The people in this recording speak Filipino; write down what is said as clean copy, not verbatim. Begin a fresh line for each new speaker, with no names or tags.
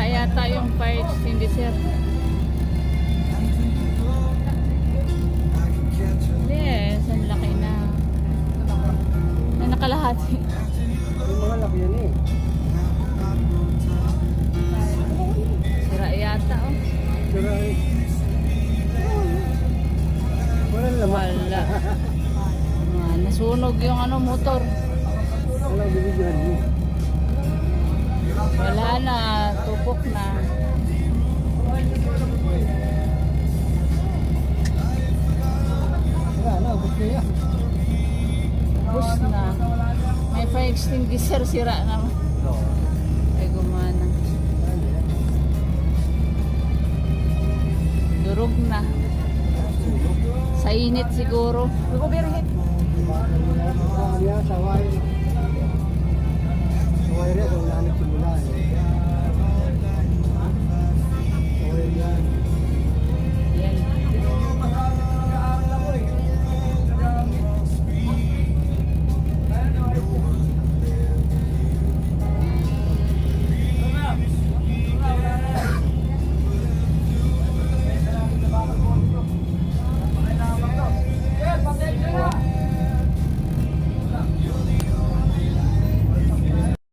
yata yung fire extinguisher. Hindi eh, saan laki na. Na nakalahati.
Yung mga laki yan eh.
Sira yata oh.
Sira eh. Walang laman.
Wala. Nasunog yung ano motor.
Walang bibigyan mo.
Wala na, tupok na.
Wala na, gusto niya.
Bus na. May fire extinguisher, sira naman. Ay gumana. Durog na. Sa init siguro.
Sa wain